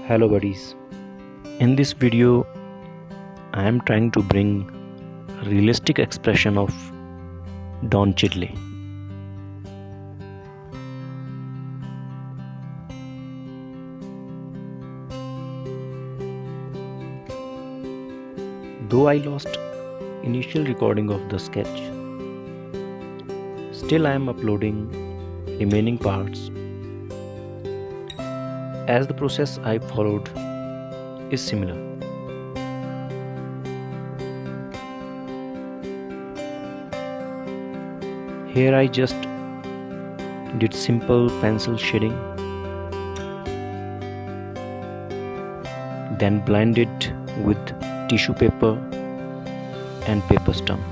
Hello buddies. In this video I am trying to bring a realistic expression of Don Cheadle. Though I lost initial recording of the sketch, still I am uploading remaining parts as the process I followed is similar. Here I just did simple pencil shading, then blended with tissue paper and paper stump.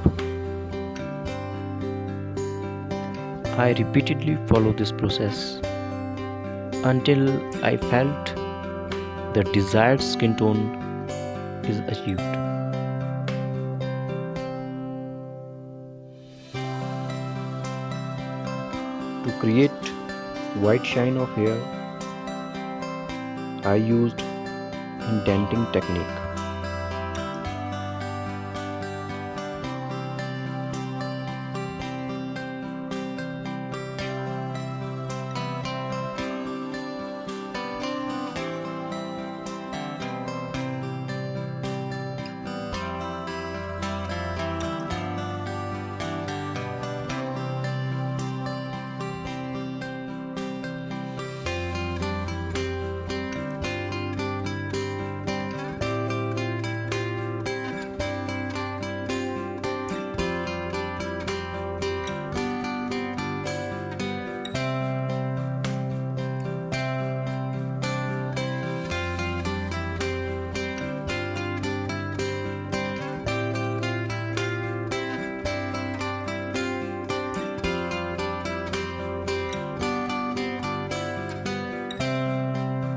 I repeatedly follow this process until I felt the desired skin tone is achieved. To create white shine of hair, I used indenting technique.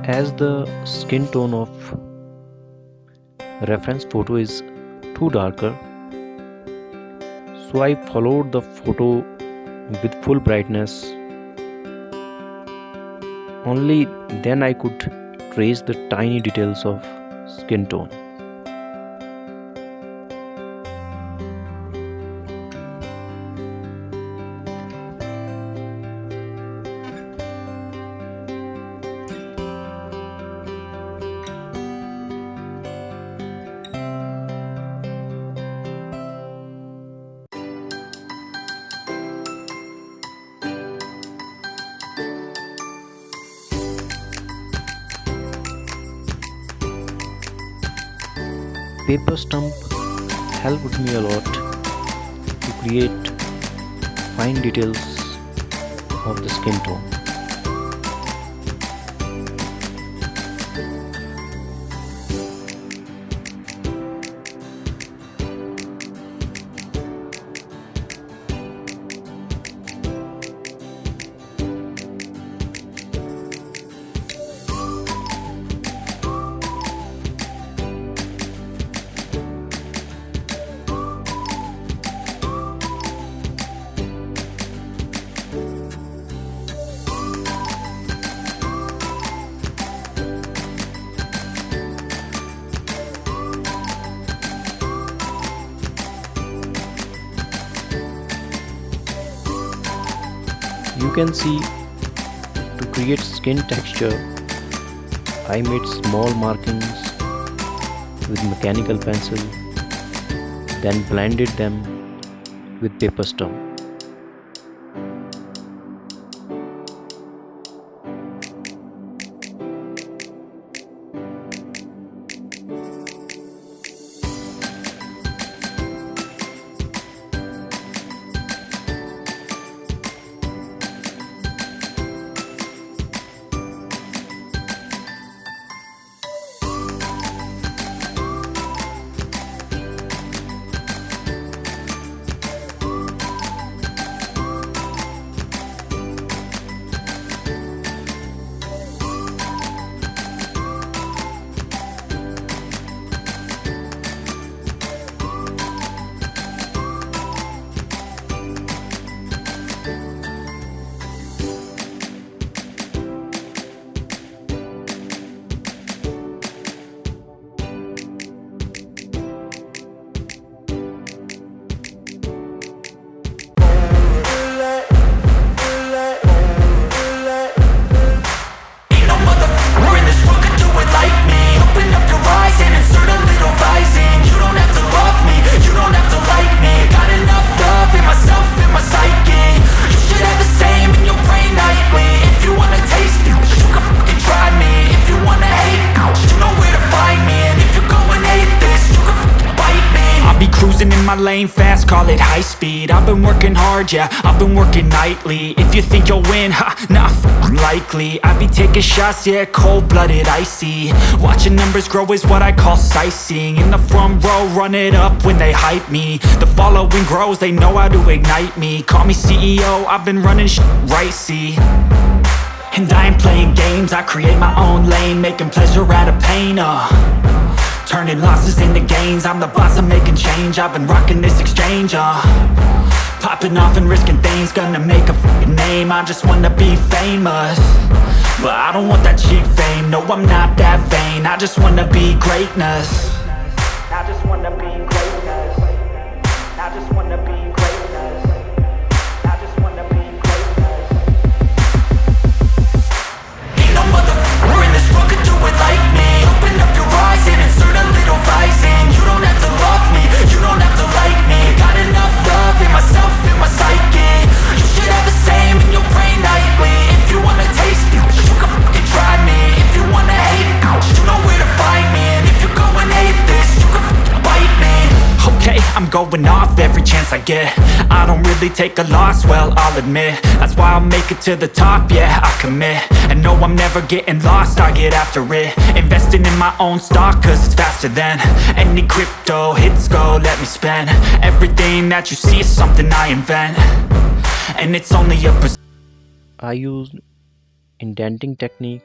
As the skin tone of reference photo is too darker, so I followed the photo with full brightness. Only then I could trace the tiny details of skin tone. Paper stump helped me a lot to create fine details of the skin tone. You can see, to create skin texture, I made small markings with mechanical pencil, then blended them with paper stump. lane fast, call it high speed. I've been working hard, yeah, I've been working nightly. If you think you'll win, ha, not likely. I be taking shots, yeah, cold-blooded, icy. Watching numbers grow is what I call sightseeing. In the front row, run it up when they hype me. The following grows, they know how to ignite me. Call me CEO, I've been running right, see. And I ain't playing games, I create my own lane, making pleasure out of pain, turning losses into gains. I'm the boss, I'm making change. I've been rocking this exchange, popping off and risking things. Gonna make a f***ing name. I just wanna be famous, but I don't want that cheap fame. No, I'm not that vain. I just wanna be greatness. I just wanna be greatness. I just wanna be greatness. I just wanna be greatness. Ain't no motherfucker in this world could do it like me. Open up your eyes and insert a little rising. You don't have to love me, you don't have to like me. Got enough love in myself, in my psyche. You should have the same in your brain nightly. If you wanna taste me, you can fucking try me. If you wanna hate me, you know where to find me. And if you go and hate this, you can fucking bite me. Okay, I'm going off every chance I get. I don't really take a loss, well, I'll admit. That's why I'll make it to the top, yeah, I commit. And no, I'm never getting lost, I get after it. Investing in my own stock, cause it's faster than any crypto hits go, let me spend. Everything that you see is something I invent, and it's only a I used indenting technique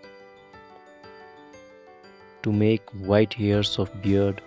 to make white hairs of beard.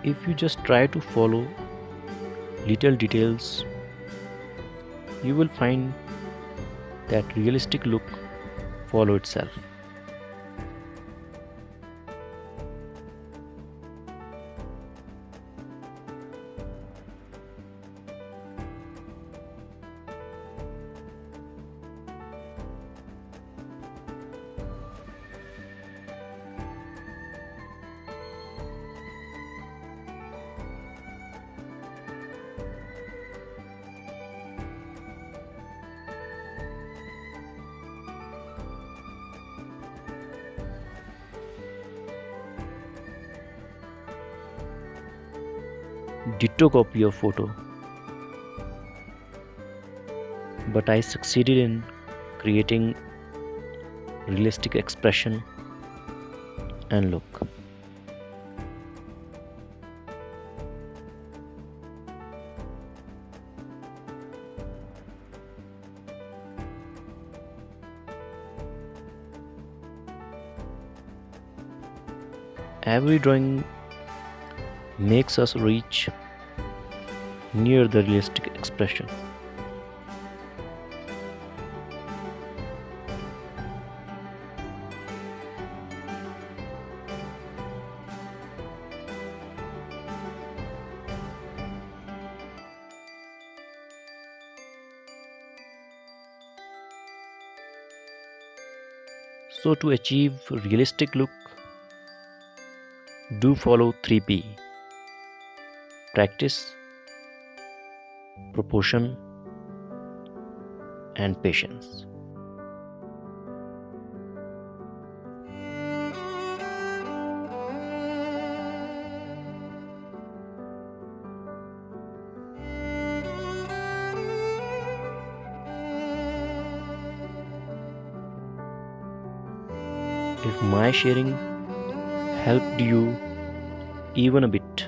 If you just try to follow little details, you will find that realistic look follow itself. Ditto copy of photo, but I succeeded in creating realistic expression and look. Every drawing makes us reach near the realistic expression. So to achieve realistic look, do follow 3P: practice, proportion, and patience. If my sharing helped you even a bit,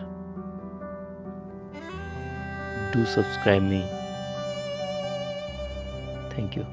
do subscribe me. Thank you.